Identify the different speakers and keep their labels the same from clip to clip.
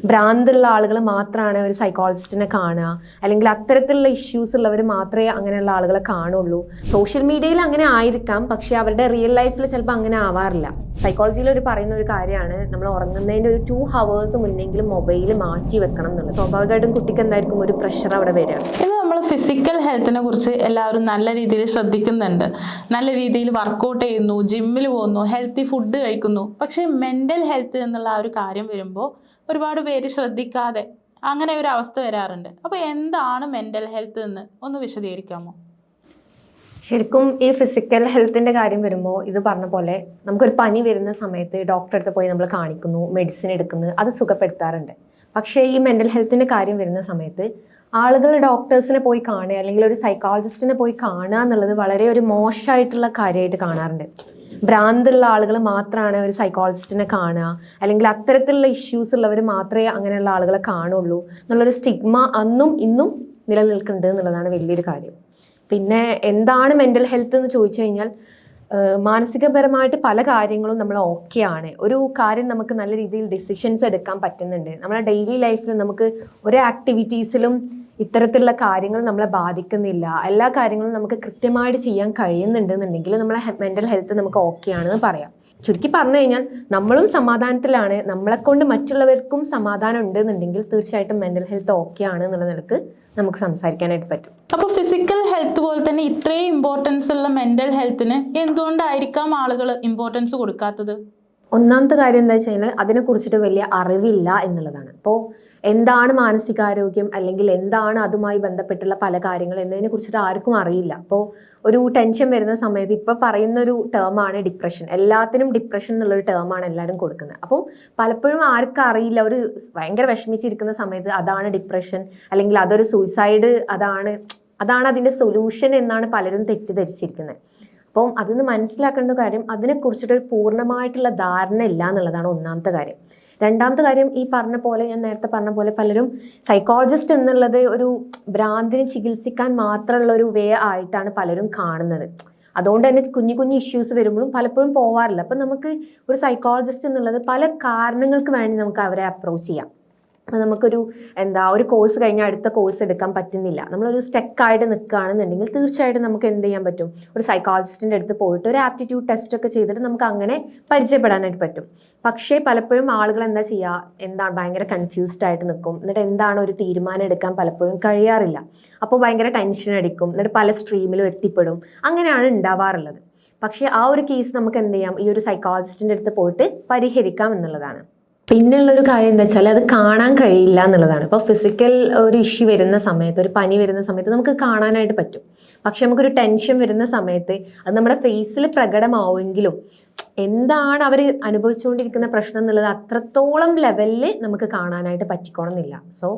Speaker 1: ഭ്രാന്തുള്ള ആളുകൾ മാത്രമാണ് ഒരു സൈക്കോളജിസ്റ്റിനെ കാണുക, അല്ലെങ്കിൽ അത്തരത്തിലുള്ള ഇഷ്യൂസ് ഉള്ളവർ മാത്രമേ അങ്ങനെയുള്ള ആളുകളെ കാണുള്ളൂ. സോഷ്യൽ മീഡിയയിൽ അങ്ങനെ ആയിരിക്കാം, പക്ഷെ അവരുടെ റിയൽ ലൈഫിൽ ചിലപ്പോൾ അങ്ങനെ ആവാറില്ല. സൈക്കോളജിയിൽ പറയുന്ന ഒരു കാര്യമാണ്, നമ്മൾ ഉറങ്ങുന്നതിൻ്റെ ഒരു 2 hours മുന്നെങ്കിലും മൊബൈൽ മാറ്റി വെക്കണം എന്നുള്ളത്. സ്വാഭാവികമായിട്ടും കുട്ടിക്ക് എന്തായിരിക്കും ഒരു പ്രഷർ അവിടെ വരികയാണ്.
Speaker 2: ഇത് നമ്മൾ ഫിസിക്കൽ ഹെൽത്തിനെ കുറിച്ച് എല്ലാവരും നല്ല രീതിയിൽ ശ്രദ്ധിക്കുന്നുണ്ട്, നല്ല രീതിയിൽ വർക്കൗട്ട് ചെയ്യുന്നു, ജിമ്മിൽ പോകുന്നു, ഹെൽത്തി ഫുഡ് കഴിക്കുന്നു. പക്ഷേ മെൻ്റൽ ഹെൽത്ത് എന്നുള്ള ആ ഒരു കാര്യം വരുമ്പോൾ ഒരുപാട് പേര് ശ്രദ്ധിക്കാതെ അങ്ങനെ ഒരു അവസ്ഥ വരാറുണ്ട്. അപ്പോൾ എന്താണ് മെൻ്റൽ ഹെൽത്ത് എന്ന് ഒന്ന് വിശദീകരിക്കാമോ?
Speaker 1: ശരിക്കും ഈ ഫിസിക്കൽ ഹെൽത്തിൻ്റെ കാര്യം വരുമ്പോൾ ഇത് പറഞ്ഞ പോലെ നമുക്കൊരു പനി വരുന്ന സമയത്ത് ഡോക്ടറെ അടുത്ത് പോയി നമ്മൾ കാണിക്കുന്നു, മെഡിസിൻ എടുക്കുന്നു, അത് സുഖപ്പെടുത്താറുണ്ട്. പക്ഷേ ഈ മെൻ്റൽ ഹെൽത്തിൻ്റെ കാര്യം വരുന്ന സമയത്ത് ആളുകൾ ഡോക്ടേഴ്സിനെ പോയി കാണുക അല്ലെങ്കിൽ ഒരു സൈക്കോളജിസ്റ്റിനെ പോയി കാണുക എന്നുള്ളത് വളരെ ഒരു മോശമായിട്ടുള്ള കാര്യമായിട്ട് കാണാറുണ്ട്. ഭ്രാന്തുള്ള ആളുകൾ മാത്രമാണ് ഒരു സൈക്കോളജിസ്റ്റിനെ കാണുക, അല്ലെങ്കിൽ അത്തരത്തിലുള്ള ഇഷ്യൂസ് ഉള്ളവർ മാത്രമേ അങ്ങനെയുള്ള ആളുകളെ കാണുള്ളൂ എന്നുള്ളൊരു സ്റ്റിഗ്മ അന്നും ഇന്നും നിലനിൽക്കുന്നുണ്ട് എന്നുള്ളതാണ് വലിയൊരു കാര്യം. പിന്നെ എന്താണ് മെൻ്റൽ ഹെൽത്ത് എന്ന് ചോദിച്ചു കഴിഞ്ഞാൽ മാനസികപരമായിട്ട് പല കാര്യങ്ങളും നമ്മൾ ഓക്കെയാണ്. ഒരു കാര്യം നമുക്ക് നല്ല രീതിയിൽ ഡിസിഷൻസ് എടുക്കാൻ പറ്റുന്നുണ്ട്. നമ്മുടെ ഡെയിലി ലൈഫിൽ നമുക്ക് ഒരു ആക്ടിവിറ്റീസിലും ഇത്തരത്തിലുള്ള കാര്യങ്ങൾ നമ്മളെ ബാധിക്കുന്നില്ല. എല്ലാ കാര്യങ്ങളും നമുക്ക് കൃത്യമായിട്ട് ചെയ്യാൻ കഴിയുന്നുണ്ടെന്നുണ്ടെങ്കിൽ നമ്മളെ മെൻ്റൽ ഹെൽത്ത് നമുക്ക് ഓക്കെയാണെന്ന് പറയാം. ചുരുക്കി പറഞ്ഞു കഴിഞ്ഞാൽ നമ്മളും സമാധാനത്തിലാണ്, നമ്മളെക്കൊണ്ട് മറ്റുള്ളവർക്കും സമാധാനം ഉണ്ടെന്നുണ്ടെങ്കിൽ തീർച്ചയായിട്ടും മെൻ്റൽ ഹെൽത്ത് ഓക്കെയാണ് എന്നുള്ള നിലക്ക് നമുക്ക് സംസാരിക്കാനായിട്ട് പറ്റും.
Speaker 2: അപ്പോൾ ഫിസിക്കൽ ഹെൽത്ത് പോലെ തന്നെ ഇത്രയും ഇമ്പോർട്ടൻസ് ഉള്ള മെൻ്റൽ ഹെൽത്തിന് എന്തുകൊണ്ടായിരിക്കാം ആളുകൾ ഇമ്പോർട്ടൻസ് കൊടുക്കാത്തത്?
Speaker 1: ഒന്നാമത്തെ കാര്യം എന്താ വെച്ച് കഴിഞ്ഞാൽ അതിനെക്കുറിച്ചിട്ട് വലിയ അറിവില്ല എന്നുള്ളതാണ്. അപ്പോൾ എന്താണ് മാനസികാരോഗ്യം അല്ലെങ്കിൽ എന്താണ് അതുമായി ബന്ധപ്പെട്ടുള്ള പല കാര്യങ്ങൾ എന്നതിനെ കുറിച്ചിട്ട് ആർക്കും അറിയില്ല. അപ്പോൾ ഒരു ടെൻഷൻ വരുന്ന സമയത്ത് ഇപ്പോൾ പറയുന്നൊരു ടേമാണ് ഡിപ്രഷൻ. എല്ലാത്തിനും ഡിപ്രഷൻ എന്നുള്ളൊരു ടേമാണ് എല്ലാവരും കൊടുക്കുന്നത്. അപ്പോൾ പലപ്പോഴും ആർക്കും അറിയില്ല, ഒരു ഭയങ്കര വിഷമിച്ചിരിക്കുന്ന സമയത്ത് അതാണ് ഡിപ്രഷൻ അല്ലെങ്കിൽ അതൊരു സൂയിസൈഡ്, അതാണ് അതിൻ്റെ സൊല്യൂഷൻ എന്നാണ് പലരും തെറ്റിദ്ധരിച്ചിരിക്കുന്നത്. അപ്പം അതിന് മനസ്സിലാക്കേണ്ട കാര്യം അതിനെക്കുറിച്ചിട്ടൊരു പൂർണ്ണമായിട്ടുള്ള ധാരണ ഇല്ല എന്നുള്ളതാണ് ഒന്നാമത്തെ കാര്യം. രണ്ടാമത്തെ കാര്യം, ഈ പറഞ്ഞ പോലെ ഞാൻ നേരത്തെ പറഞ്ഞ പോലെ പലരും സൈക്കോളജിസ്റ്റ് എന്നുള്ളത് ഒരു ഭ്രാന്തിനെ ചികിത്സിക്കാൻ മാത്രമുള്ള ഒരു വേ ആയിട്ടാണ് പലരും കാണുന്നത്. അതുകൊണ്ട് തന്നെ കുഞ്ഞു കുഞ്ഞു ഇഷ്യൂസ് വരുമ്പോഴും പലപ്പോഴും പോവാറില്ല. അപ്പം നമുക്ക് ഒരു സൈക്കോളജിസ്റ്റ് എന്നുള്ളത് പല കാരണങ്ങൾക്ക് വേണ്ടി നമുക്ക് അവരെ അപ്രോച്ച് ചെയ്യാം. അപ്പം നമുക്കൊരു ഒരു കോഴ്സ് കഴിഞ്ഞാൽ അടുത്ത കോഴ്സ് എടുക്കാൻ പറ്റുന്നില്ല, നമ്മളൊരു സ്റ്റക്കായിട്ട് നിൽക്കുകയാണെന്നുണ്ടെങ്കിൽ തീർച്ചയായിട്ടും നമുക്ക് എന്ത് ചെയ്യാൻ പറ്റും, ഒരു സൈക്കോളജിസ്റ്റിൻ്റെ അടുത്ത് പോയിട്ട് ഒരു ആപ്റ്റിറ്റ്യൂഡ് ടെസ്റ്റ് ഒക്കെ ചെയ്തിട്ട് നമുക്ക് അങ്ങനെ പരിചയപ്പെടാനായിട്ട് പറ്റും. പക്ഷേ പലപ്പോഴും ആളുകൾ എന്താ ചെയ്യുക, ഭയങ്കര കൺഫ്യൂസ്ഡ് ആയിട്ട് നിൽക്കും. എന്നിട്ട് എന്താണ് ഒരു തീരുമാനം എടുക്കാൻ പലപ്പോഴും കഴിയാറില്ല. അപ്പോൾ ഭയങ്കര ടെൻഷൻ അടിക്കും, എന്നിട്ട് പല സ്ട്രീമിലും എത്തിപ്പെടും. അങ്ങനെയാണ് ഉണ്ടാവാറുള്ളത്. പക്ഷേ ആ ഒരു കേസ് നമുക്ക് എന്ത് ചെയ്യാം, ഈ ഒരു സൈക്കോളജിസ്റ്റിൻ്റെ അടുത്ത് പോയിട്ട് പരിഹരിക്കാം എന്നുള്ളതാണ്. പിന്നെയുള്ളൊരു കാര്യം എന്താ വെച്ചാൽ അത് കാണാൻ കഴിയില്ല എന്നുള്ളതാണ്. ഇപ്പോൾ ഫിസിക്കൽ ഒരു ഇഷ്യൂ വരുന്ന സമയത്ത്, ഒരു പനി വരുന്ന സമയത്ത് നമുക്ക് കാണാനായിട്ട് പറ്റും. പക്ഷെ നമുക്കൊരു ടെൻഷൻ വരുന്ന സമയത്ത് അത് നമ്മുടെ ഫേസിൽ പ്രകടമാവുമെങ്കിലും എന്താണ് അവർ അനുഭവിച്ചുകൊണ്ടിരിക്കുന്ന പ്രശ്നം എന്നുള്ളത് അത്രത്തോളം ലെവലിൽ നമുക്ക് കാണാനായിട്ട് പറ്റിക്കോണമെന്നില്ല. സോ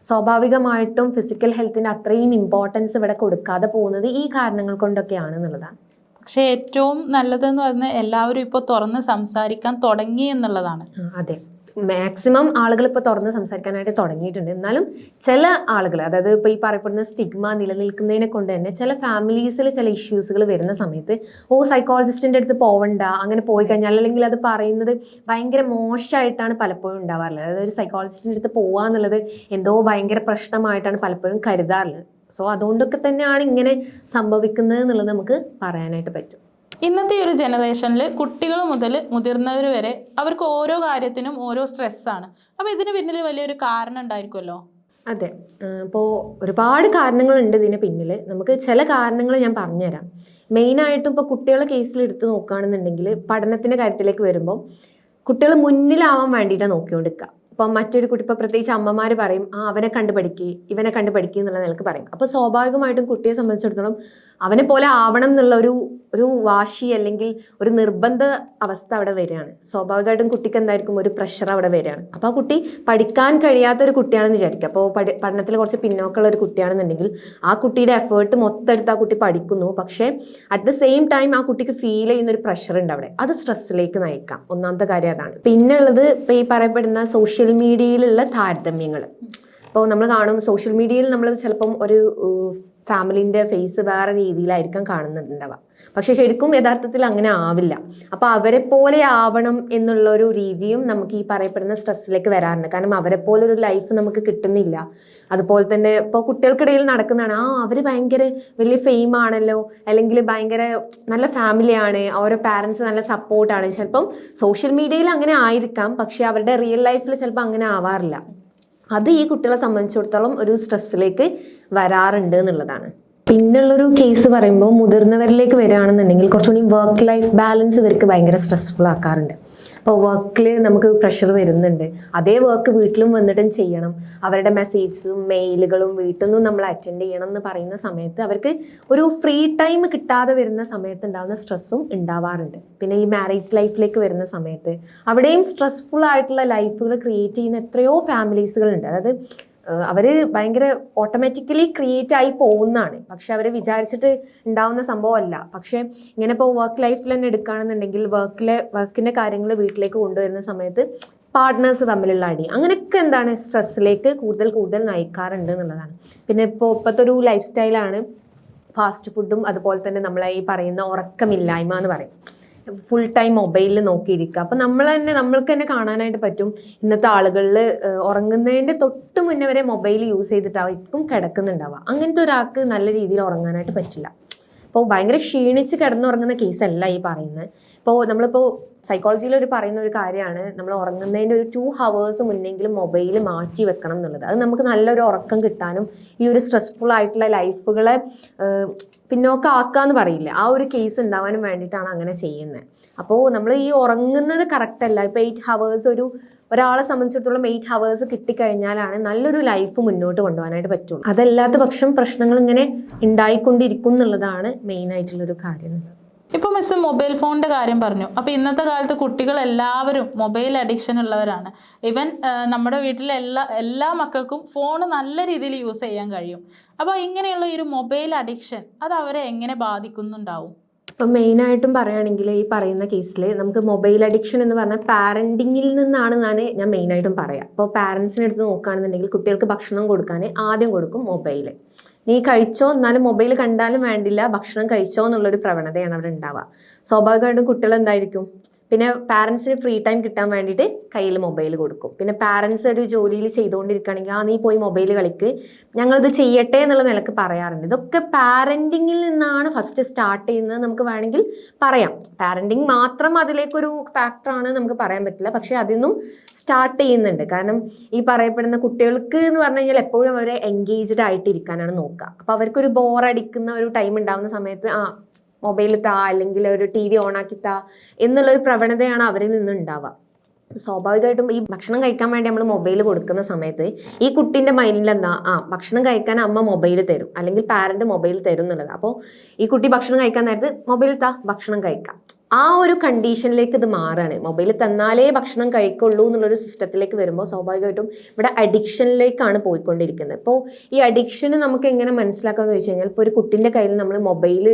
Speaker 1: സ്വാഭാവികമായിട്ടും ഫിസിക്കൽ ഹെൽത്തിൻ്റെ അത്രയും ഇമ്പോർട്ടൻസ് ഇവിടെ കൊടുക്കാതെ പോകുന്നത് ഈ കാരണങ്ങൾ കൊണ്ടൊക്കെയാണ് എന്നുള്ളതാണ്.
Speaker 2: പക്ഷെ ഏറ്റവും നല്ലതെന്ന് പറഞ്ഞാൽ എല്ലാവരും ഇപ്പോൾ തുറന്ന് സംസാരിക്കാൻ തുടങ്ങി എന്നുള്ളതാണ്.
Speaker 1: അതെ, മാക്സിമം ആളുകൾ ഇപ്പോൾ തുറന്ന് സംസാരിക്കാനായിട്ട് തുടങ്ങിയിട്ടുണ്ട്. എന്നാലും ചില ആളുകൾ, അതായത് ഇപ്പോൾ ഈ പറയപ്പെടുന്ന സ്റ്റിഗ്മ നിലനിൽക്കുന്നതിനെ കൊണ്ട് തന്നെ ചില ഫാമിലീസിൽ ചില ഇഷ്യൂസുകൾ വരുന്ന സമയത്ത് സൈക്കോളജിസ്റ്റിൻ്റെ അടുത്ത് പോവണ്ട, അങ്ങനെ പോയി കഴിഞ്ഞാൽ അല്ലെങ്കിൽ അത് പറയുന്നത് ഭയങ്കര മോശമായിട്ടാണ് പലപ്പോഴും ഉണ്ടാവാറുള്ളത്. അതായത് ഒരു സൈക്കോളജിസ്റ്റിൻ്റെ അടുത്ത് പോകുക എന്നുള്ളത് എന്തോ ഭയങ്കര പ്രശ്നമായിട്ടാണ് പലപ്പോഴും കരുതാറുള്ളത്. സോ അതുകൊണ്ടൊക്കെ തന്നെയാണ് ഇങ്ങനെ സംഭവിക്കുന്നത് എന്നുള്ളത് നമുക്ക് പറയാനായിട്ട് പറ്റും.
Speaker 2: ഇന്നത്തെ ഒരു ജനറേഷനിൽ കുട്ടികൾ മുതൽ മുതിർന്നവർ വരെ അവർക്ക് ഓരോ കാര്യത്തിനും ഓരോ സ്ട്രെസ്സാണ്. അപ്പോൾ ഇതിന് പിന്നിൽ വലിയൊരു കാരണം ഉണ്ടായിരിക്കുമല്ലോ?
Speaker 1: അതെ, ഇപ്പോൾ ഒരുപാട് കാരണങ്ങളുണ്ട് ഇതിന് പിന്നിൽ. നമുക്ക് ചില കാരണങ്ങൾ ഞാൻ പറഞ്ഞുതരാം. മെയിനായിട്ടും ഇപ്പോൾ കുട്ടികളുടെ കേസിൽ എടുത്ത് നോക്കുകയാണെന്നുണ്ടെങ്കിൽ പഠനത്തിൻ്റെ കാര്യത്തിലേക്ക് വരുമ്പോൾ കുട്ടികൾ മുന്നിലാവാൻ വേണ്ടിയിട്ടാണ് നോക്കിക്കൊണ്ടിരിക്കുക. ഇപ്പം മറ്റൊരു കുട്ടി, ഇപ്പോൾ പ്രത്യേകിച്ച് അമ്മമാർ പറയും, അവനെ കണ്ടു പഠിക്കുക, ഇവനെ കണ്ടു പഠിക്കുക എന്നുള്ള നിലക്ക് പറയും. അപ്പോൾ സ്വാഭാവികമായിട്ടും കുട്ടിയെ സംബന്ധിച്ചിടത്തോളം അവനെ പോലെ ആവണം എന്നുള്ള ഒരു വാശി അല്ലെങ്കിൽ ഒരു നിർബന്ധ അവസ്ഥ അവിടെ വരികയാണ്. സ്വാഭാവികമായിട്ടും കുട്ടിക്ക് എന്തായിരിക്കും, ഒരു പ്രഷർ അവിടെ വരികയാണ്. അപ്പോൾ ആ കുട്ടി പഠിക്കാൻ കഴിയാത്തൊരു കുട്ടിയാണെന്ന് വിചാരിക്കുക. അപ്പോൾ പഠനത്തിൽ കുറച്ച് പിന്നോക്കമുള്ള ഒരു കുട്ടിയാണെന്നുണ്ടെങ്കിൽ ആ കുട്ടിയുടെ എഫേർട്ട് മൊത്തം എടുത്ത് ആ കുട്ടി പഠിക്കുന്നു. പക്ഷേ അറ്റ് ദ സെയിം ടൈം ആ കുട്ടിക്ക് ഫീൽ ചെയ്യുന്ന ഒരു പ്രഷർ ഉണ്ട് അവിടെ. അത് സ്ട്രെസ്സിലേക്ക് നയിക്കാം. ഒന്നാമത്തെ കാര്യം അതാണ്. പിന്നെ ഉള്ളത് ഇപ്പോൾ ഈ പറയപ്പെടുന്ന സോഷ്യൽ മീഡിയയിലുള്ള താരതമ്യങ്ങൾ. ഇപ്പോൾ നമ്മൾ കാണും സോഷ്യൽ മീഡിയയിൽ നമ്മൾ ചിലപ്പം ഒരു ഫാമിലിൻ്റെ ഫേസ് വേറെ രീതിയിലായിരിക്കാം കാണുന്നുണ്ടാവുക, പക്ഷെ ശരിക്കും യഥാർത്ഥത്തിൽ അങ്ങനെ ആവില്ല. അപ്പോൾ അവരെ പോലെ ആവണം എന്നുള്ളൊരു രീതിയും നമുക്ക് ഈ പറയപ്പെടുന്ന സ്ട്രെസ്സിലേക്ക് വരാറുണ്ട്. കാരണം അവരെ പോലെ ഒരു ലൈഫ് നമുക്ക് കിട്ടുന്നില്ല. അതുപോലെ തന്നെ ഇപ്പോൾ കുട്ടികൾക്കിടയിൽ നടക്കുന്നതാണ്, അവർ ഭയങ്കര വലിയ ഫെയിം ആണല്ലോ, അല്ലെങ്കിൽ ഭയങ്കര നല്ല ഫാമിലിയാണ്, ഓരോ പാരൻസ് നല്ല സപ്പോർട്ടാണ്. ചിലപ്പം സോഷ്യൽ മീഡിയയിൽ അങ്ങനെ ആയിരിക്കാം, പക്ഷെ അവരുടെ റിയൽ ലൈഫിൽ ചിലപ്പോൾ അങ്ങനെ ആവാറില്ല. അത് ഈ കുട്ടികളെ സംബന്ധിച്ചിടത്തോളം ഒരു സ്ട്രെസ്സിലേക്ക് വരാറുണ്ട് എന്നുള്ളതാണ്. പിന്നുള്ളൊരു കേസ് പറയുമ്പോൾ മുതിർന്നവരിലേക്ക് വരികയാണെന്നുണ്ടെങ്കിൽ കുറച്ചുകൂടി വർക്ക് ലൈഫ് ബാലൻസ് ഇവർക്ക് ഭയങ്കര സ്ട്രെസ്ഫുൾ ആക്കാറുണ്ട്. അപ്പോൾ വർക്കിൽ നമുക്ക് പ്രഷർ വരുന്നുണ്ട്, അതേ വർക്ക് വീട്ടിലും വന്നിട്ടും ചെയ്യണം, അവരുടെ മെസ്സേജസും മെയിലുകളും വീട്ടിൽ നിന്നും നമ്മൾ അറ്റൻഡ് ചെയ്യണം എന്ന് പറയുന്ന സമയത്ത് അവർക്ക് ഒരു ഫ്രീ ടൈം കിട്ടാതെ വരുന്ന സമയത്ത് ഉണ്ടാകുന്ന സ്ട്രെസ്സും ഉണ്ടാവാറുണ്ട്. പിന്നെ ഈ മാരേജ് ലൈഫിലേക്ക് വരുന്ന സമയത്ത് അവിടെയും സ്ട്രെസ്ഫുൾ ആയിട്ടുള്ള ലൈഫുകൾ ക്രിയേറ്റ് ചെയ്യുന്ന എത്രയോ ഫാമിലീസുകളുണ്ട്. അതായത് അവർ ഭയങ്കര ഓട്ടോമാറ്റിക്കലി ക്രിയേറ്റ് ആയി പോകുന്നതാണ്, പക്ഷെ അവർ വിചാരിച്ചിട്ട് ഉണ്ടാവുന്ന സംഭവമല്ല. പക്ഷെ ഇങ്ങനെ ഇപ്പോൾ വർക്ക് ലൈഫിൽ തന്നെ എടുക്കുകയാണെന്നുണ്ടെങ്കിൽ വർക്കിൻ്റെ കാര്യങ്ങൾ വീട്ടിലേക്ക് കൊണ്ടുവരുന്ന സമയത്ത് പാർട്ട്നേഴ്സ് തമ്മിലുള്ള അടി, അങ്ങനെയൊക്കെ എന്താണ് സ്ട്രെസ്സിലേക്ക് കൂടുതൽ നയിക്കാറുണ്ട് എന്നുള്ളതാണ്. പിന്നെ ഇപ്പോഴത്തെ ഒരു ലൈഫ് സ്റ്റൈലാണ് ഫാസ്റ്റ് ഫുഡും അതുപോലെ തന്നെ നമ്മളെ ഈ പറയുന്ന ഉറക്കമില്ലായ്മ എന്ന് പറയും. ഫുൾ ടൈം മൊബൈലിൽ നോക്കിയിരിക്കുക. അപ്പം നമ്മൾക്ക് തന്നെ കാണാനായിട്ട് പറ്റും ഇന്നത്തെ ആളുകളിൽ ഉറങ്ങുന്നതിൻ്റെ തൊട്ട് മുന്നേ വരെ മൊബൈൽ യൂസ് ചെയ്തിട്ടായിരിക്കും കിടക്കുന്നുണ്ടാവുക. അങ്ങനത്തെ ഒരാൾക്ക് നല്ല രീതിയിൽ ഉറങ്ങാനായിട്ട് പറ്റില്ല. അപ്പോൾ ഭയങ്കര ക്ഷീണിച്ച് കിടന്നുറങ്ങുന്ന കേസല്ല ഈ പറയുന്നത്. നമ്മളിപ്പോൾ സൈക്കോളജിയിൽ പറയുന്ന ഒരു കാര്യമാണ്, നമ്മൾ ഉറങ്ങുന്നതിൻ്റെ ഒരു 2 hours മുന്നെങ്കിലും മൊബൈൽ മാറ്റി വെക്കണം എന്നുള്ളത്. അത് നമുക്ക് നല്ലൊരു ഉറക്കം കിട്ടാനും ഈ ഒരു സ്ട്രെസ്ഫുൾ ആയിട്ടുള്ള ലൈഫുകളെ പിന്നോക്കാക്കാന്ന് പറയില്ല, ആ ഒരു കേസ് ഉണ്ടാവാനും വേണ്ടിയിട്ടാണ് അങ്ങനെ ചെയ്യുന്നത്. അപ്പോൾ നമ്മൾ ഈ ഉറങ്ങുന്നത് കറക്റ്റ് അല്ല. ഇപ്പോൾ 8 hours ഒരാളെ സംബന്ധിച്ചിടത്തോളം 8 hours കിട്ടിക്കഴിഞ്ഞാലാണ് നല്ലൊരു ലൈഫ് മുന്നോട്ട് കൊണ്ടുപോകാനായിട്ട് പറ്റുള്ളൂ. അതല്ലാത്ത പക്ഷം പ്രശ്നങ്ങൾ ഇങ്ങനെ ഉണ്ടായിക്കൊണ്ടിരിക്കും എന്നുള്ളതാണ് മെയിൻ ആയിട്ടുള്ളൊരു കാര്യം.
Speaker 2: ഇപ്പോൾ മിസ് മൊബൈൽ ഫോണിൻ്റെ കാര്യം പറഞ്ഞു. അപ്പോൾ ഇന്നത്തെ കാലത്ത് കുട്ടികൾ എല്ലാവരും മൊബൈൽ അഡിക്ഷൻ ഉള്ളവരാണ്. ഈവൻ നമ്മുടെ വീട്ടിലെ എല്ലാ മക്കൾക്കും ഫോൺ നല്ല രീതിയിൽ യൂസ് ചെയ്യാൻ കഴിയും. അപ്പോൾ ഇങ്ങനെയുള്ള ഈ ഒരു മൊബൈൽ അഡിക്ഷൻ അത് അവരെ എങ്ങനെ ബാധിക്കുന്നുണ്ടാവും?
Speaker 1: ഇപ്പം മെയിനായിട്ടും പറയുകയാണെങ്കിൽ ഈ പറയുന്ന കേസിൽ നമുക്ക് മൊബൈൽ അഡിക്ഷൻ എന്ന് പറഞ്ഞാൽ പാരൻറ്റിങ്ങിൽ നിന്നാണ് ഞാൻ മെയിനായിട്ടും പറയാം. അപ്പോൾ പാരൻസിനെ എടുത്ത് നോക്കുകയാണെന്നുണ്ടെങ്കിൽ കുട്ടികൾക്ക് ഭക്ഷണം കൊടുക്കാൻ ആദ്യം കൊടുക്കും മൊബൈൽ. നീ കഴിച്ചോ, എന്നാലും മൊബൈൽ കണ്ടാലും വേണ്ടില്ല, ഭക്ഷണം കഴിച്ചോ എന്നുള്ളൊരു പ്രവണതയാണ് അവിടെ ഉണ്ടാവുക. സ്വാഭാവികമായിട്ടും കുട്ടികൾ എന്തായിരിക്കും, പിന്നെ പാരൻസിന് ഫ്രീ ടൈം കിട്ടാൻ വേണ്ടിയിട്ട് കയ്യിൽ മൊബൈൽ കൊടുക്കും. പിന്നെ പാരൻസ് ഒരു ജോലിയിൽ ചെയ്തുകൊണ്ടിരിക്കുകയാണെങ്കിൽ നീ പോയി മൊബൈൽ കളിക്ക്, ഞങ്ങളിത് ചെയ്യട്ടെ എന്നുള്ള നിലക്ക് പറയാറുണ്ട്. ഇതൊക്കെ പാരൻറ്റിങ്ങിൽ നിന്നാണ് ഫസ്റ്റ് സ്റ്റാർട്ട് ചെയ്യുന്നത് നമുക്ക് വേണമെങ്കിൽ പറയാം. പാരൻറ്റിങ് മാത്രം അതിലേക്കൊരു ഫാക്ടറാണ് നമുക്ക് പറയാൻ പറ്റില്ല, പക്ഷേ അതിൽ നിന്നും സ്റ്റാർട്ട് ചെയ്യുന്നുണ്ട്. കാരണം ഈ പറയപ്പെടുന്ന കുട്ടികൾക്ക് എന്ന് പറഞ്ഞു കഴിഞ്ഞാൽ എപ്പോഴും അവരെ എൻഗേജ്ഡ് ആയിട്ടിരിക്കാനാണ് നോക്കുക. അപ്പോൾ അവർക്കൊരു ബോറടിക്കുന്ന ഒരു ടൈം ഉണ്ടാകുന്ന സമയത്ത് മൊബൈൽ താ, അല്ലെങ്കിൽ ഒരു TV ഓണാക്കി താ എന്നുള്ളൊരു പ്രവണതയാണ് അവരിൽ നിന്ന് ഉണ്ടാവുക. സ്വാഭാവികമായിട്ടും ഈ ഭക്ഷണം കഴിക്കാൻ വേണ്ടി നമ്മൾ മൊബൈൽ കൊടുക്കുന്ന സമയത്ത് ഈ കുട്ടീൻ്റെ മൈൻഡിൽ എന്താ, ഭക്ഷണം കഴിക്കാൻ അമ്മ മൊബൈൽ തരും, അല്ലെങ്കിൽ പാരന്റ് മൊബൈൽ തരും എന്നുള്ളത്. അപ്പോൾ ഈ കുട്ടി ഭക്ഷണം കഴിക്കാൻ നേരത്ത് മൊബൈൽ താ, ഭക്ഷണം കഴിക്കാം, ആ ഒരു കണ്ടീഷനിലേക്ക് ഇത് മാറാണ്. മൊബൈൽ തന്നാലേ ഭക്ഷണം കഴിക്കുള്ളൂ എന്നുള്ളൊരു സിസ്റ്റത്തിലേക്ക് വരുമ്പോൾ സ്വാഭാവികമായിട്ടും ഇവിടെ അഡിക്ഷനിലേക്കാണ് പോയിക്കൊണ്ടിരിക്കുന്നത്. ഇപ്പോൾ ഈ അഡിക്ഷന് നമുക്ക് എങ്ങനെ മനസ്സിലാക്കാമെന്ന് ചോദിച്ചു കഴിഞ്ഞാൽ, ഇപ്പോൾ ഒരു കുട്ടീൻ്റെ കയ്യിൽ നമ്മൾ മൊബൈൽ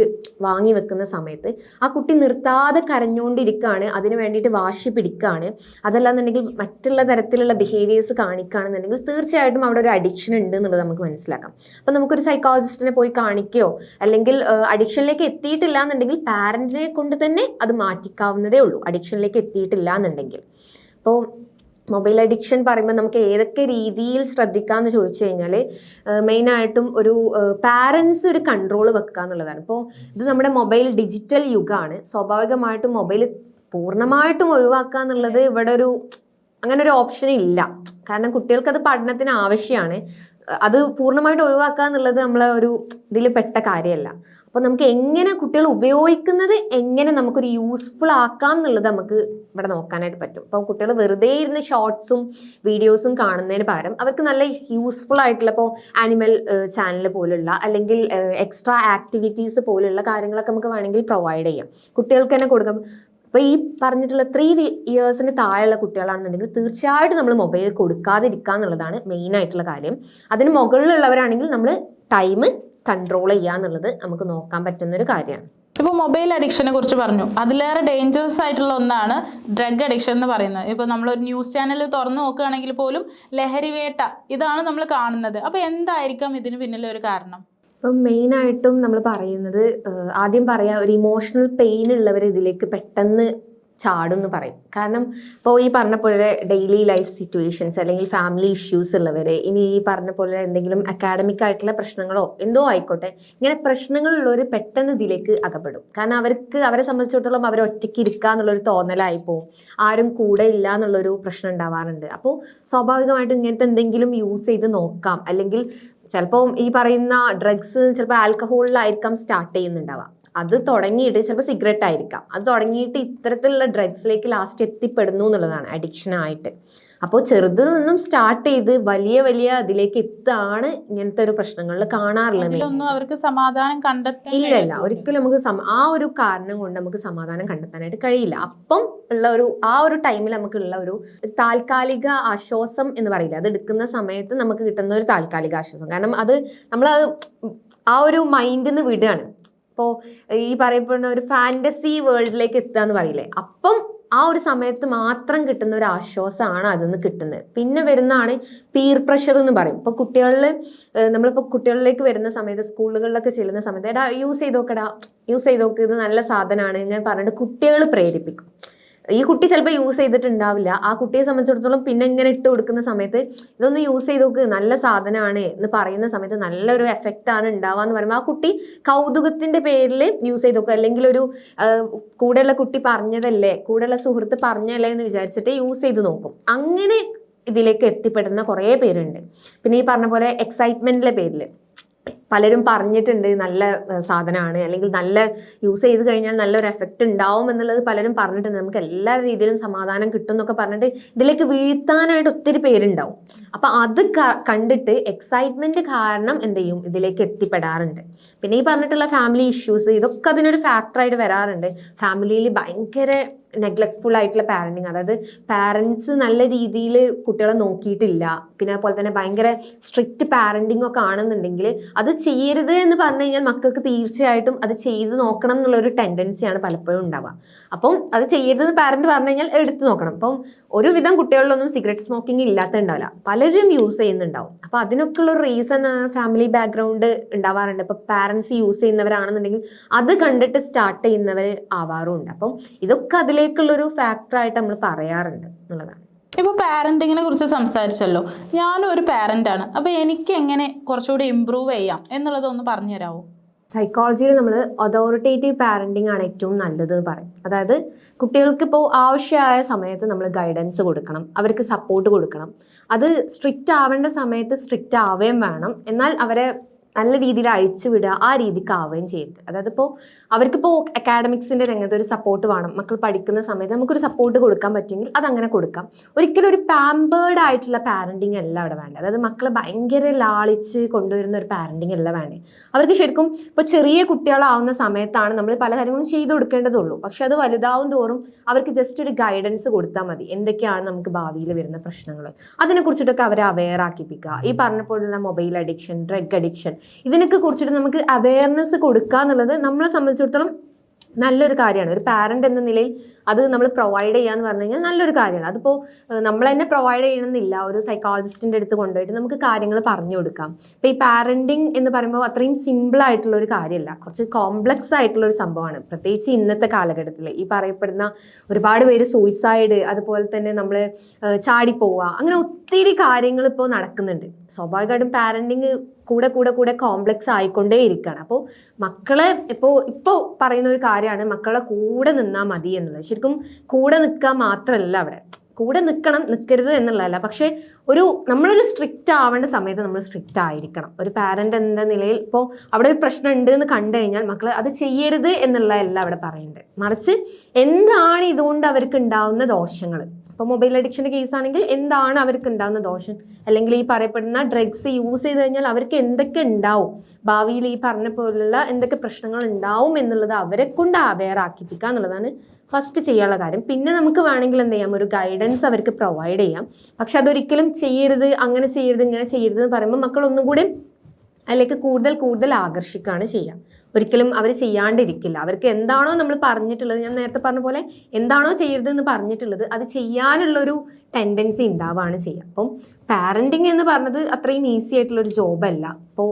Speaker 1: വാങ്ങി വെക്കുന്ന സമയത്ത് ആ കുട്ടി നിർത്താതെ കരഞ്ഞുകൊണ്ടിരിക്കുകയാണ്, അതിന് വേണ്ടിയിട്ട് വാശി പിടിക്കുകയാണ്, അതല്ലാന്നുണ്ടെങ്കിൽ മറ്റുള്ള തരത്തിലുള്ള ബിഹേവിയേഴ്സ് കാണിക്കുകയാണെന്നുണ്ടെങ്കിൽ തീർച്ചയായിട്ടും അവിടെ ഒരു അഡിക്ഷൻ ഉണ്ട് എന്നുള്ളത് നമുക്ക് മനസ്സിലാക്കാം. അപ്പോൾ നമുക്കൊരു സൈക്കോളജിസ്റ്റിനെ പോയി കാണിക്കുകയോ അല്ലെങ്കിൽ അഡിക്ഷനിലേക്ക് എത്തിയിട്ടില്ല എന്നുണ്ടെങ്കിൽ പാരന്റിനെ കൊണ്ട് തന്നെ അത് മാറ്റിക്കാവുന്നതേ ഉള്ളൂ, അഡിക്ഷനിലേക്ക് എത്തിയിട്ടില്ല എന്നുണ്ടെങ്കിൽ. അപ്പോൾ മൊബൈൽ അഡിക്ഷൻ പറയുമ്പോൾ നമുക്ക് ഏതൊക്കെ രീതിയിൽ ശ്രദ്ധിക്കാമെന്ന് ചോദിച്ചു കഴിഞ്ഞാൽ മെയിനായിട്ടും ഒരു പാരൻസ് ഒരു കൺട്രോൾ വെക്കുക എന്നുള്ളതാണ്. ഇപ്പോൾ ഇത് നമ്മുടെ മൊബൈൽ ഡിജിറ്റൽ യുഗമാണ്. സ്വാഭാവികമായിട്ടും മൊബൈൽ പൂർണ്ണമായിട്ടും ഒഴിവാക്കുക എന്നുള്ളത് ഇവിടെ അങ്ങനെ ഒരു ഓപ്ഷൻ ഇല്ല. കാരണം കുട്ടികൾക്കത് പഠനത്തിന് ആവശ്യമാണ്. അത് പൂർണ്ണമായിട്ട് ഒഴിവാക്കുക എന്നുള്ളത് നമ്മളെ ഒരു ഇതിൽ പെട്ട കാര്യമല്ല. അപ്പോൾ നമുക്ക് എങ്ങനെ കുട്ടികൾ ഉപയോഗിക്കുന്നത് എങ്ങനെ നമുക്കൊരു യൂസ്ഫുൾ ആക്കാം എന്നുള്ളത് നമുക്ക് ഇവിടെ നോക്കാനായിട്ട് പറ്റും. അപ്പോൾ കുട്ടികൾ വെറുതെ ഇരുന്ന് ഷോർട്സും വീഡിയോസും കാണുന്നതിന് പകരം അവർക്ക് നല്ല യൂസ്ഫുൾ ആയിട്ടുള്ള ഇപ്പോൾ ആനിമൽ ചാനൽ പോലുള്ള അല്ലെങ്കിൽ എക്സ്ട്രാ ആക്ടിവിറ്റീസ് പോലുള്ള കാര്യങ്ങളൊക്കെ നമുക്ക് വേണമെങ്കിൽ പ്രൊവൈഡ് ചെയ്യാം, കുട്ടികൾക്ക് തന്നെ കൊടുക്കാം. അപ്പോൾ ഈ പറഞ്ഞിട്ടുള്ള 3 years താഴെയുള്ള കുട്ടികളാണെന്നുണ്ടെങ്കിൽ തീർച്ചയായിട്ടും നമ്മൾ മൊബൈൽ കൊടുക്കാതിരിക്കുക എന്നുള്ളതാണ് മെയിൻ ആയിട്ടുള്ള കാര്യം. അതിന് മുകളിലുള്ളവരാണെങ്കിൽ നമ്മൾ ടൈം കൺട്രോൾ ചെയ്യുക എന്നുള്ളത് നമുക്ക് നോക്കാൻ പറ്റുന്നൊരു കാര്യമാണ്.
Speaker 2: ഇപ്പോൾ മൊബൈൽ അഡിക്ഷനെ കുറിച്ച് പറഞ്ഞു. അതിലേറെ ഡേഞ്ചറസ് ആയിട്ടുള്ള ഒന്നാണ് ഡ്രഗ് അഡിക്ഷൻ എന്ന് പറയുന്നത്. ഇപ്പോൾ നമ്മളൊരു ന്യൂസ് ചാനൽ തുറന്നു നോക്കുകയാണെങ്കിൽ പോലും ലഹരി വേട്ട ഇതാണ് നമ്മൾ കാണുന്നത്. അപ്പോൾ എന്തായിരിക്കാം ഇതിന് പിന്നിലെ ഒരു കാരണം?
Speaker 1: ഇപ്പം മെയിനായിട്ടും നമ്മൾ പറയുന്നത് ആദ്യം പറയാം, ഒരു ഇമോഷണൽ പെയിൻ ഉള്ളവർ ഇതിലേക്ക് പെട്ടെന്ന് ചാടും എന്ന് പറയും. കാരണം ഇപ്പോൾ ഈ പറഞ്ഞ പോലെ ഡെയിലി ലൈഫ് സിറ്റുവേഷൻസ് അല്ലെങ്കിൽ ഫാമിലി ഇഷ്യൂസ് ഉള്ളവർ, ഇനി ഈ പറഞ്ഞ പോലെ എന്തെങ്കിലും അക്കാഡമിക് ആയിട്ടുള്ള പ്രശ്നങ്ങളോ എന്തോ ആയിക്കോട്ടെ, ഇങ്ങനെ പ്രശ്നങ്ങളുള്ളവർ പെട്ടെന്ന് ഇതിലേക്ക് അകപ്പെടും. കാരണം അവരെ സംബന്ധിച്ചിടത്തോളം അവർ ഒറ്റയ്ക്ക് ഇരിക്കുക എന്നുള്ളൊരു തോന്നലായി പോവും, ആരും കൂടെ ഇല്ല എന്നുള്ളൊരു പ്രശ്നം ഉണ്ടാവാറുണ്ട്. അപ്പോൾ സ്വാഭാവികമായിട്ടും ഇങ്ങനത്തെ എന്തെങ്കിലും യൂസ് ചെയ്ത് നോക്കാം, അല്ലെങ്കിൽ ചിലപ്പോൾ ഈ പറയുന്ന ഡ്രഗ്സ് ചിലപ്പോൾ ആൽക്കഹോളിലായിരിക്കാം സ്റ്റാർട്ട് ചെയ്യുന്നുണ്ടാവുക. അത് തുടങ്ങിയിട്ട് ചിലപ്പോൾ സിഗരറ്റ് ആയിരിക്കാം, അത് തുടങ്ങിയിട്ട് ഇത്തരത്തിലുള്ള ഡ്രഗ്സിലേക്ക് ലാസ്റ്റ് എത്തിപ്പെടുന്നു എന്നുള്ളതാണ് അഡിക്ഷനായിട്ട്. അപ്പോൾ ചെറുതിൽ നിന്നും സ്റ്റാർട്ട് ചെയ്ത് വലിയ വലിയ അതിലേക്ക് എത്താണ് ഇങ്ങനത്തെ ഒരു പ്രശ്നങ്ങളിൽ കാണാറുള്ളത്.
Speaker 2: അവർക്ക് സമാധാനം കണ്ടെത്താൻ
Speaker 1: ഇല്ല, ഒരിക്കലും നമുക്ക് ആ ഒരു കാരണം കൊണ്ട് നമുക്ക് സമാധാനം കണ്ടെത്താനായിട്ട് കഴിയില്ല. അപ്പം ഉള്ള ആ ഒരു ടൈമിൽ നമുക്കുള്ള ഒരു താൽക്കാലിക ആശ്വാസം എന്ന് പറയില്ല, അത് എടുക്കുന്ന സമയത്ത് നമുക്ക് കിട്ടുന്ന ഒരു താൽക്കാലിക ആശ്വാസം. കാരണം അത് നമ്മൾ ആ ഒരു മൈൻഡിൽ നിന്ന് വിടുകയാണ്. ഇപ്പോൾ ഈ പറയപ്പെടുന്ന ഒരു ഫാൻറ്റസി വേൾഡിലേക്ക് എത്തുക എന്ന് പറയില്ലേ, അപ്പം ആ ഒരു സമയത്ത് മാത്രം കിട്ടുന്ന ഒരു ആശ്വാസമാണ് അതിന്ന് കിട്ടുന്നത്. പിന്നെ വരുന്നതാണ് പീർ പ്രഷർ എന്ന് പറയും. ഇപ്പോൾ നമ്മളിപ്പോൾ കുട്ടികളിലേക്ക് വരുന്ന സമയത്ത്, സ്കൂളുകളിലൊക്കെ ചെല്ലുന്ന സമയത്ത്, എടാ യൂസ് ചെയ്ത് നോക്ക്, ഇത് നല്ല സാധനമാണ് ഇങ്ങനെ പറഞ്ഞിട്ട് കുട്ടികൾ പ്രേരിപ്പിക്കും. ഈ കുട്ടി ചിലപ്പോൾ യൂസ് ചെയ്തിട്ടുണ്ടാവില്ല, ആ കുട്ടിയെ സംബന്ധിച്ചിടത്തോളം പിന്നെ ഇങ്ങനെ ഇട്ട് കൊടുക്കുന്ന സമയത്ത് ഇതൊന്ന് യൂസ് ചെയ്ത് നോക്ക്, നല്ല സാധനമാണ് എന്ന് പറയുന്ന സമയത്ത് നല്ലൊരു എഫക്റ്റ് ആണ് ഉണ്ടാവുക എന്ന് പറയുമ്പോൾ ആ കുട്ടി കൗതുകത്തിന്റെ പേരിൽ യൂസ് ചെയ്ത് നോക്കുക, അല്ലെങ്കിൽ ഒരു കൂടെയുള്ള കുട്ടി പറഞ്ഞതല്ലേ, കൂടെയുള്ള സുഹൃത്ത് പറഞ്ഞല്ലേ എന്ന് വിചാരിച്ചിട്ട് യൂസ് ചെയ്ത് നോക്കും. അങ്ങനെ ഇതിലേക്ക് എത്തിപ്പെടുന്ന കുറേ പേരുണ്ട്. പിന്നെ ഈ പറഞ്ഞ പോലെ എക്സൈറ്റ്മെന്റിന്റെ പേരിൽ പലരും പറഞ്ഞിട്ടുണ്ട് നല്ല സാധനമാണ്, അല്ലെങ്കിൽ നല്ല യൂസ് ചെയ്ത് കഴിഞ്ഞാൽ നല്ലൊരു എഫക്റ്റ് ഉണ്ടാവും എന്നുള്ളത് പലരും പറഞ്ഞിട്ടുണ്ട്, നമുക്ക് എല്ലാ രീതിയിലും സമാധാനം കിട്ടും എന്നൊക്കെ പറഞ്ഞിട്ട് ഇതിലേക്ക് വീഴ്ത്താനായിട്ട് ഒത്തിരി പേരുണ്ടാവും. അപ്പം അത് കണ്ടിട്ട് എക്സൈറ്റ്മെന്റ് കാരണം എന്ത് ചെയ്യും, ഇതിലേക്ക് എത്തിപ്പെടാറുണ്ട്. പിന്നെ ഈ പറഞ്ഞിട്ടുള്ള ഫാമിലി ഇഷ്യൂസ്, ഇതൊക്കെ അതിനൊരു ഫാക്ടറായിട്ട് വരാറുണ്ട്. ഫാമിലിയിൽ ഭയങ്കര നെഗ്ലക്ട്ഫുൾ ആയിട്ടുള്ള പാരന്റിങ്, അതായത് പാരൻസ് നല്ല രീതിയിൽ കുട്ടികളെ നോക്കിയിട്ടില്ല, പിന്നെ അതുപോലെ തന്നെ ഭയങ്കര സ്ട്രിക്റ്റ് പാരന്റിങ് ഒക്കെ ആണെന്നുണ്ടെങ്കിൽ അത് ചെയ്യരുത് എന്ന് പറഞ്ഞു കഴിഞ്ഞാൽ മക്കൾക്ക് തീർച്ചയായിട്ടും അത് ചെയ്ത് നോക്കണം എന്നുള്ളൊരു ടെൻഡൻസിയാണ് പലപ്പോഴും ഉണ്ടാവുക. അപ്പം അത് ചെയ്യരുതെന്ന് പാരന്റ് പറഞ്ഞു കഴിഞ്ഞാൽ എടുത്തു നോക്കണം. അപ്പം ഒരുവിധം കുട്ടികളിലൊന്നും സിഗരറ്റ് സ്മോക്കിംഗ് ഇല്ലാത്തുണ്ടാവില്ല, പലരും യൂസ് ചെയ്യുന്നുണ്ടാവും. അപ്പം അതിനൊക്കെ ഉള്ള റീസൺ ഫാമിലി ബാക്ക്ഗ്രൗണ്ട് ഉണ്ടാവാറുണ്ട്. ഇപ്പം പാരൻസ് യൂസ് ചെയ്യുന്നവരാണെന്നുണ്ടെങ്കിൽ അത് കണ്ടിട്ട് സ്റ്റാർട്ട് ചെയ്യുന്നവർ ആവാറുമുണ്ട്. അപ്പം ഇതൊക്കെ അതിലേക്കുള്ളൊരു ഫാക്ടറായിട്ട് നമ്മൾ പറയാറുണ്ട് എന്നുള്ളതാണ്.
Speaker 2: ഇപ്പോൾ പാരന്റിങ്ങിനെ കുറിച്ച് സംസാരിച്ചല്ലോ, ഞാനും ഒരു പാരന്റാണ്. അപ്പോൾ എനിക്ക് എങ്ങനെ കുറച്ചുകൂടി ഇമ്പ്രൂവ് ചെയ്യാം എന്നുള്ളതൊന്ന് പറഞ്ഞു തരാമോ?
Speaker 1: സൈക്കോളജിയിൽ നമ്മൾ അതോറിറ്റേറ്റീവ് പാരന്റിങ് ആണ് ഏറ്റവും നല്ലത് എന്ന് പറയും. അതായത് കുട്ടികൾക്ക് ഇപ്പോൾ ആവശ്യമായ സമയത്ത് നമ്മൾ ഗൈഡൻസ് കൊടുക്കണം, അവർക്ക് സപ്പോർട്ട് കൊടുക്കണം. അത് സ്ട്രിക്റ്റ് ആവേണ്ട സമയത്ത് സ്ട്രിക്റ്റ് ആവുകയും വേണം, എന്നാൽ അവരെ നല്ല രീതിയിൽ അഴിച്ചു വിടുക ആ രീതിക്ക് ആവുകയും ചെയ്യരുത്. അതായത് ഇപ്പോൾ അവർക്കിപ്പോൾ അക്കാഡമിക്സിൻ്റെ രംഗത്ത് ഒരു സപ്പോർട്ട് വേണം, മക്കൾ പഠിക്കുന്ന സമയത്ത് നമുക്കൊരു സപ്പോർട്ട് കൊടുക്കാൻ പറ്റുമെങ്കിൽ അതങ്ങനെ കൊടുക്കാം. ഒരിക്കലും ഒരു പാമ്പേർഡ് ആയിട്ടുള്ള പാരന്റിങ് അല്ല അവിടെ വേണ്ടത്. അതായത് മക്കളെ ഭയങ്കര ലാളിച്ച് കൊണ്ടുവരുന്ന ഒരു പാരന്റിങ് അല്ല വേണ്ടത്. അവർക്ക് ശരിക്കും ഇപ്പോൾ ചെറിയ കുട്ടികളാവുന്ന സമയത്താണ് നമ്മൾ പല കാര്യങ്ങളും ചെയ്തു കൊടുക്കേണ്ടതുള്ളൂ. പക്ഷെ അത് വലുതാവും തോറും അവർക്ക് ജസ്റ്റ് ഒരു ഗൈഡൻസ് കൊടുത്താൽ മതി, എന്തൊക്കെയാണ് നമുക്ക് ഭാവിയിൽ വരുന്ന പ്രശ്നങ്ങൾ, അതിനെക്കുറിച്ചിട്ടൊക്കെ അവരെ അവെയർ ആക്കിപ്പിക്കുക. ഈ പറഞ്ഞപ്പോഴുള്ള മൊബൈൽ അഡിക്ഷൻ, ഡ്രഗ് അഡിക്ഷൻ, ഇതിനൊക്കെ കുറിച്ചിട്ട് നമുക്ക് അവെയർനെസ് കൊടുക്കുക എന്നുള്ളത് നമ്മളെ സംബന്ധിച്ചിടത്തോളം നല്ലൊരു കാര്യമാണ്. ഒരു പാരന്റ് എന്ന നിലയിൽ അത് നമ്മൾ പ്രൊവൈഡ് ചെയ്യാന്ന് പറഞ്ഞു കഴിഞ്ഞാൽ നല്ലൊരു കാര്യമാണ്. അതിപ്പോൾ നമ്മൾ തന്നെ പ്രൊവൈഡ് ചെയ്യണമെന്നില്ല, ഒരു സൈക്കോളജിസ്റ്റിൻ്റെ അടുത്ത് കൊണ്ടുപോയിട്ട് നമുക്ക് കാര്യങ്ങൾ പറഞ്ഞു കൊടുക്കാം. ഇപ്പോൾ ഈ പാരന്റിങ് എന്ന് പറയുമ്പോൾ അത്രയും സിമ്പിൾ ആയിട്ടുള്ള ഒരു കാര്യമല്ല, കുറച്ച് കോംപ്ലക്സ് ആയിട്ടുള്ള ഒരു സംഭവമാണ്. പ്രത്യേകിച്ച് ഇന്നത്തെ കാലഘട്ടത്തിൽ ഈ പറയപ്പെടുന്ന ഒരുപാട് പേര് സൂയിസൈഡ്, അതുപോലെ തന്നെ നമ്മൾ ചാടിപ്പോവുക, അങ്ങനെ ഒത്തിരി കാര്യങ്ങൾ ഇപ്പോൾ നടക്കുന്നുണ്ട്. സ്വാഭാവികമായിട്ടും പാരന്റിങ് കൂടെ കോംപ്ലക്സ് ആയിക്കൊണ്ടേ ഇരിക്കുകയാണ്. അപ്പോൾ മക്കളെ ഇപ്പോൾ പറയുന്ന ഒരു കാര്യമാണ് മക്കളെ കൂടെ നിന്നാൽ മതി എന്നുള്ളത്. ശരിക്കും കൂടെ നിൽക്കുക മാത്രമല്ല, അവിടെ കൂടെ നിൽക്കരുത് എന്നുള്ളതല്ല, പക്ഷേ നമ്മളൊരു സ്ട്രിക്റ്റ് ആവേണ്ട സമയത്ത് നമ്മൾ സ്ട്രിക്റ്റ് ആയിരിക്കണം. ഒരു പാരന്റ് എന്ന നിലയിൽ ഇപ്പോൾ അവിടെ ഒരു പ്രശ്നം ഉണ്ട് എന്ന് കണ്ടു കഴിഞ്ഞാൽ മക്കൾ അത് ചെയ്യരുത് എന്നുള്ളതല്ല അവിടെ പറയുന്നത്, മറിച്ച് എന്താണ് ഇതുകൊണ്ട് അവർക്ക് ഉണ്ടാവുന്ന ദോഷങ്ങൾ. ഇപ്പോൾ മൊബൈൽ അഡിക്ഷൻ്റെ കേസാണെങ്കിൽ എന്താണ് അവർക്ക് ഉണ്ടാകുന്ന ദോഷം, അല്ലെങ്കിൽ ഈ പറയപ്പെടുന്ന ഡ്രഗ്സ് യൂസ് ചെയ്ത് കഴിഞ്ഞാൽ അവർക്ക് എന്തൊക്കെ ഉണ്ടാവും, ഭാവിയിൽ ഈ പറഞ്ഞ പോലുള്ള എന്തൊക്കെ പ്രശ്നങ്ങൾ ഉണ്ടാവും എന്നുള്ളത് അവരെ കൊണ്ട് അവെയർ ആക്കിപ്പിക്കുക എന്നുള്ളതാണ് ഫസ്റ്റ് ചെയ്യാനുള്ള കാര്യം. പിന്നെ നമുക്ക് വേണമെങ്കിൽ എന്ത് ചെയ്യാം, ഒരു ഗൈഡൻസ് അവർക്ക് പ്രൊവൈഡ് ചെയ്യാം. പക്ഷെ അതൊരിക്കലും ചെയ്യരുത്, അങ്ങനെ ചെയ്യരുത്, ഇങ്ങനെ ചെയ്യരുത് എന്ന് പറയുമ്പോൾ മക്കൾ ഒന്നും കൂടി അതിലേക്ക് കൂടുതൽ ആകർഷിക്കുകയാണ് ചെയ്യുക. ഒരിക്കലും അവർ ചെയ്യാണ്ടിരിക്കില്ല. അവർക്ക് എന്താണോ നമ്മൾ പറഞ്ഞിട്ടുള്ളത്, ഞാൻ നേരത്തെ പറഞ്ഞ പോലെ എന്താണോ ചെയ്യരുതെന്ന് പറഞ്ഞിട്ടുള്ളത് അത് ചെയ്യാനുള്ളൊരു ടെൻഡൻസി ഉണ്ടാവുകയാണ് ചെയ്യുക. അപ്പം പാരൻറ്റിങ് എന്ന് പറഞ്ഞത് അത്രയും ഈസി ആയിട്ടുള്ളൊരു ജോബല്ല. അപ്പോൾ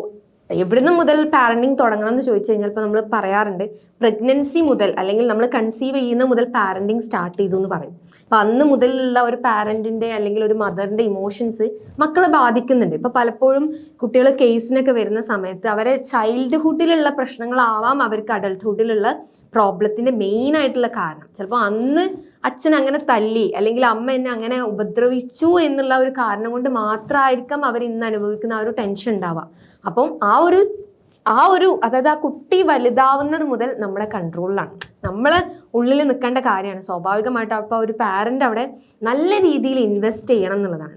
Speaker 1: എവിടുന്ന് മുതൽ പാരൻറ്റിങ് തുടങ്ങണം എന്ന് ചോദിച്ചു കഴിഞ്ഞാൽ ഇപ്പോൾ നമ്മൾ പറയാറുണ്ട് പ്രഗ്നൻസി മുതൽ അല്ലെങ്കിൽ നമ്മൾ കൺസീവ് ചെയ്യുന്ന മുതൽ പാരൻറ്റിങ് സ്റ്റാർട്ട് ചെയ്തു എന്ന് പറയും. അപ്പം അന്ന് മുതലുള്ള ഒരു പാരൻറ്റിൻ്റെ അല്ലെങ്കിൽ ഒരു മദറിൻ്റെ ഇമോഷൻസ് മക്കളെ ബാധിക്കുന്നുണ്ട്. ഇപ്പോൾ പലപ്പോഴും കുട്ടികൾ കേസിനൊക്കെ വരുന്ന സമയത്ത് അവരെ ചൈൽഡ്ഹുഡിലുള്ള പ്രശ്നങ്ങളാവാം അവർക്ക് അഡൾട്ട്ഹുഡിലുള്ള പ്രോബ്ലത്തിൻ്റെ മെയിൻ ആയിട്ടുള്ള കാരണം. ചിലപ്പോൾ അന്ന് അച്ഛൻ അങ്ങനെ തല്ലി അല്ലെങ്കിൽ അമ്മ എന്നെ അങ്ങനെ ഉപദ്രവിച്ചു എന്നുള്ള ഒരു കാരണം കൊണ്ട് മാത്രമായിരിക്കാം അവർ ഇന്ന് അനുഭവിക്കുന്ന ആ ഒരു ടെൻഷൻ ഉണ്ടാവുക. അപ്പം ആ ഒരു അതായത് ആ കുട്ടി വലുതാവുന്നത് മുതൽ നമ്മുടെ കൺട്രോളിലാണ്, നമ്മളെ ഉള്ളിൽ നിൽക്കേണ്ട കാര്യമാണ് സ്വാഭാവികമായിട്ടും. അപ്പോൾ ഒരു പാരൻ്റ് അവിടെ നല്ല രീതിയിൽ ഇൻവെസ്റ്റ് ചെയ്യണം എന്നുള്ളതാണ്.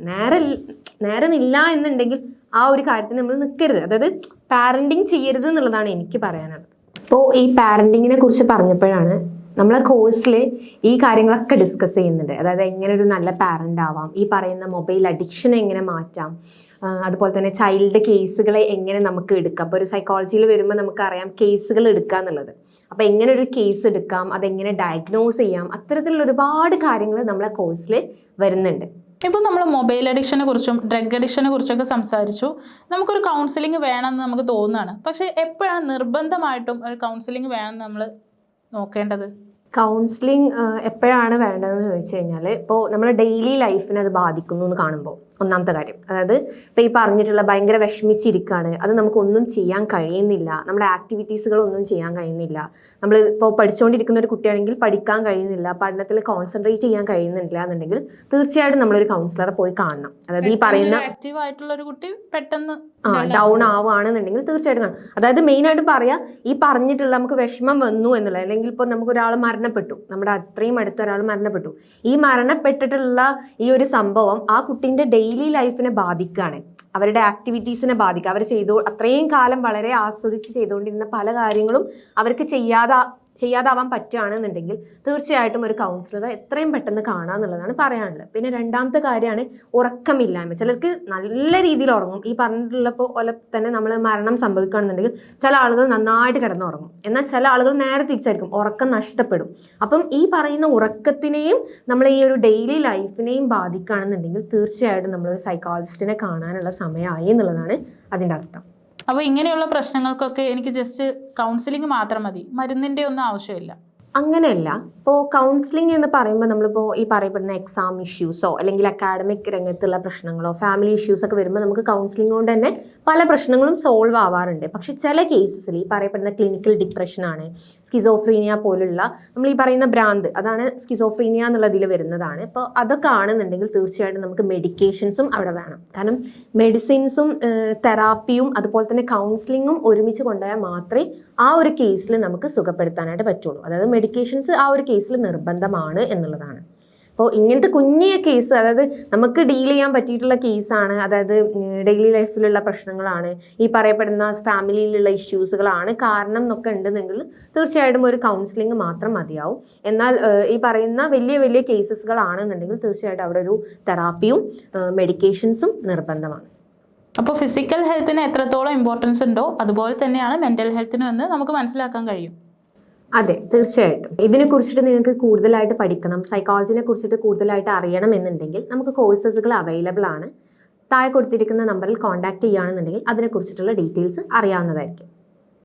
Speaker 1: നേരമില്ല എന്നുണ്ടെങ്കിൽ ആ ഒരു കാര്യത്തിന് നമ്മൾ നിൽക്കരുത്, അതായത് പാരൻറ്റിങ് ചെയ്യരുത് എന്നുള്ളതാണ് എനിക്ക് പറയാനുള്ളത്. അപ്പോൾ ഈ പാരൻറ്റിങ്ങിനെ കുറിച്ച് പറഞ്ഞപ്പോഴാണ് നമ്മളെ കോഴ്സിൽ ഈ കാര്യങ്ങളൊക്കെ ഡിസ്കസ് ചെയ്യുന്നുണ്ട്. അതായത് എങ്ങനെ ഒരു നല്ല പാരൻ്റ് ആവാം, ഈ പറയുന്ന മൊബൈൽ അഡിക്ഷൻ എങ്ങനെ മാറ്റാം, അതുപോലെ തന്നെ ചൈൽഡ് കേസുകളെ എങ്ങനെ നമുക്ക് എടുക്കാം. അപ്പോൾ ഒരു സൈക്കോളജിയിൽ വരുമ്പോൾ നമുക്കറിയാം കേസുകൾ എടുക്കുക എന്നുള്ളത്. അപ്പോൾ എങ്ങനെ ഒരു കേസ് എടുക്കാം, അതെങ്ങനെ ഡയഗ്നോസ് ചെയ്യാം, അത്തരത്തിലുള്ള ഒരുപാട് കാര്യങ്ങൾ നമ്മളെ കോഴ്സിൽ വരുന്നുണ്ട്.
Speaker 2: ഇപ്പോൾ നമ്മൾ മൊബൈൽ അഡിക്ഷനെ കുറിച്ചും ഡ്രഗ് അഡിക്ഷനെ കുറിച്ചൊക്കെ സംസാരിച്ചു. നമുക്കൊരു കൗൺസിലിംഗ് വേണമെന്ന് നമുക്ക് തോന്നുകയാണ്. പക്ഷേ എപ്പോഴാണ് നിർബന്ധമായിട്ടും ഒരു കൗൺസിലിംഗ് വേണമെന്ന് നമ്മൾ നോക്കേണ്ടത്?
Speaker 1: കൗൺസിലിംഗ് എപ്പോഴാണ് വേണ്ടതെന്ന് ചോദിച്ചു കഴിഞ്ഞാൽ ഇപ്പോൾ നമ്മുടെ ഡെയിലി ലൈഫിനെ അത് ബാധിക്കുന്നു എന്ന് കാണുമ്പോൾ ഒന്നാമത്തെ കാര്യം, അതായത് ഇപ്പോൾ ഈ പറഞ്ഞിട്ടുള്ള ഭയങ്കര വിഷമിച്ചിരിക്കുകയാണ്, അത് നമുക്കൊന്നും ചെയ്യാൻ കഴിയുന്നില്ല, നമ്മുടെ ആക്ടിവിറ്റീസുകളൊന്നും ചെയ്യാൻ കഴിയുന്നില്ല, നമ്മൾ ഇപ്പോൾ പഠിച്ചുകൊണ്ടിരിക്കുന്ന ഒരു കുട്ടിയാണെങ്കിൽ പഠിക്കാൻ കഴിയുന്നില്ല, പഠനത്തിൽ കോൺസെൻട്രേറ്റ് ചെയ്യാൻ കഴിയുന്നില്ല എന്നുണ്ടെങ്കിൽ തീർച്ചയായിട്ടും നമ്മളൊരു കൗൺസിലറെ പോയി കാണണം. അതായത് ഈ പറയുന്ന
Speaker 2: ആക്റ്റീവ് ആയിട്ടുള്ള ഒരു കുട്ടി പെട്ടെന്ന്
Speaker 1: ഡൗൺ ആവുകയാണെന്നുണ്ടെങ്കിൽ തീർച്ചയായിട്ടും കാണും. അതായത് മെയിനായിട്ട് പറയാം ഈ പറഞ്ഞിട്ടുള്ള നമുക്ക് വിഷമം വന്നു എന്നുള്ളത്, അല്ലെങ്കിൽ ഇപ്പോൾ നമുക്ക് ഒരാൾ മരണപ്പെട്ടു, നമ്മുടെ അത്രയും അടുത്ത ഒരാൾ മരണപ്പെട്ടു, ഈ മരണപ്പെട്ടിട്ടുള്ള ഈ ഒരു സംഭവം ആ കുട്ടീൻ്റെ ഡെയിലി ലൈഫിനെ ബാധിക്കുകയാണ്, അവരുടെ ആക്ടിവിറ്റീസിനെ ബാധിക്കുക. അവർ അത്രയും കാലം വളരെ ആസ്വദിച്ച് ചെയ്തുകൊണ്ടിരുന്ന പല കാര്യങ്ങളും അവർക്ക് ചെയ്യാതാവാൻ പറ്റുകയാണെന്നുണ്ടെങ്കിൽ തീർച്ചയായിട്ടും ഒരു കൗൺസിലറെ എത്രയും പെട്ടെന്ന് കാണുക എന്നുള്ളതാണ് പറയാനുള്ളത്. പിന്നെ രണ്ടാമത്തെ കാര്യമാണ് ഉറക്കമില്ലായ്മ. ചിലർക്ക് നല്ല രീതിയിൽ ഉറങ്ങും, ഈ പറഞ്ഞിട്ടുള്ളപ്പോൾ പോലെ തന്നെ നമ്മൾ മരണം സംഭവിക്കുകയാണെന്നുണ്ടെങ്കിൽ ചില ആളുകൾ നന്നായിട്ട് കിടന്നുറങ്ങും, എന്നാൽ ചില ആളുകൾ നേരെ തിരിച്ചായിരിക്കും, ഉറക്കം നഷ്ടപ്പെടും. അപ്പം ഈ പറയുന്ന ഉറക്കത്തിനെയും നമ്മളെ ഈ ഒരു ഡെയിലി ലൈഫിനെയും ബാധിക്കുകയാണെന്നുണ്ടെങ്കിൽ തീർച്ചയായിട്ടും നമ്മളൊരു സൈക്കോളജിസ്റ്റിനെ കാണാനുള്ള സമയമായി എന്നുള്ളതാണ് അതിൻ്റെ അർത്ഥം.
Speaker 2: അപ്പോൾ ഇങ്ങനെയുള്ള പ്രശ്നങ്ങൾക്കൊക്കെ എനിക്ക് ജസ്റ്റ് കൗൺസിലിംഗ് മാത്രം മതി, മരുന്നിൻ്റെ ഒന്നും ആവശ്യമില്ല?
Speaker 1: അങ്ങനെയല്ല. ഇപ്പോൾ കൗൺസിലിംഗ് എന്ന് പറയുമ്പോൾ നമ്മളിപ്പോൾ ഈ പറയപ്പെടുന്ന എക്സാം ഇഷ്യൂസോ അല്ലെങ്കിൽ അക്കാഡമിക് രംഗത്തുള്ള പ്രശ്നങ്ങളോ ഫാമിലി ഇഷ്യൂസ് ഒക്കെ വരുമ്പോൾ നമുക്ക് കൗൺസിലിംഗ് കൊണ്ട് തന്നെ പല പ്രശ്നങ്ങളും സോൾവ് ആവാറുണ്ട്. പക്ഷെ ചില കേസസിൽ ഈ പറയപ്പെടുന്ന ക്ലിനിക്കൽ ഡിപ്രഷനാണ്, സ്കിസോഫ്രീനിയ പോലുള്ള നമ്മൾ ഈ പറയുന്ന ഭ്രാന്ത്, അതാണ് സ്കിസോഫ്രീനിയ എന്നുള്ളതിൽ വരുന്നതാണ്. ഇപ്പോൾ അതൊക്കെ ആണെന്നുണ്ടെങ്കിൽ തീർച്ചയായിട്ടും നമുക്ക് മെഡിക്കേഷൻസും അവിടെ വേണം. കാരണം മെഡിസിൻസും തെറാപ്പിയും അതുപോലെ തന്നെ കൗൺസിലിങ്ങും ഒരുമിച്ച് കൊണ്ടുപോയാൽ മാത്രമേ ആ ഒരു കേസിൽ നമുക്ക് സുഖപ്പെടുത്താനായിട്ട് പറ്റുള്ളൂ. അതായത് മെഡിക്കേഷൻസ് ആ ഒരു കേസിൽ നിർബന്ധമാണ് എന്നുള്ളതാണ്. അപ്പോൾ ഇങ്ങനത്തെ കുഞ്ഞിയ കേസ്, അതായത് നമുക്ക് ഡീൽ ചെയ്യാൻ പറ്റിയിട്ടുള്ള കേസാണ്, അതായത് ഡെയിലി ലൈഫിലുള്ള പ്രശ്നങ്ങളാണ്, ഈ പറയപ്പെടുന്ന ഫാമിലിയിലുള്ള ഇഷ്യൂസുകളാണ് കാരണം എന്നൊക്കെ ഉണ്ടെന്നെങ്കിൽ തീർച്ചയായിട്ടും ഒരു കൗൺസിലിംഗ് മാത്രം മതിയാവും. എന്നാൽ ഈ പറയുന്ന വലിയ വലിയ കേസസുകളാണെന്നുണ്ടെങ്കിൽ തീർച്ചയായിട്ടും അവിടെ ഒരു തെറാപ്പിയും മെഡിക്കേഷൻസും നിർബന്ധമാണ്.
Speaker 2: അപ്പോൾ ഫിസിക്കൽ ഹെൽത്തിന് എത്രത്തോളം ഇമ്പോർട്ടൻസ് ഉണ്ടോ അതുപോലെ തന്നെയാണ് മെൻ്റൽ ഹെൽത്തിനും എന്ന് നമുക്ക് മനസ്സിലാക്കാൻ കഴിയും.
Speaker 1: അതെ, തീർച്ചയായിട്ടും. ഇതിനെക്കുറിച്ചിട്ട് നിങ്ങൾക്ക് കൂടുതലായിട്ട് പഠിക്കണം, സൈക്കോളജിനെ കുറിച്ചിട്ട് കൂടുതലായിട്ട് അറിയണം എന്നുണ്ടെങ്കിൽ നമുക്ക് കോഴ്സസുകൾ അവൈലബിൾ ആണ്. താഴെ കൊടുത്തിരിക്കുന്ന നമ്പറിൽ കോൺടാക്ട് ചെയ്യുകയാണെന്നുണ്ടെങ്കിൽ അതിനെക്കുറിച്ചിട്ടുള്ള ഡീറ്റെയിൽസ് അറിയാവുന്നതായിരിക്കും.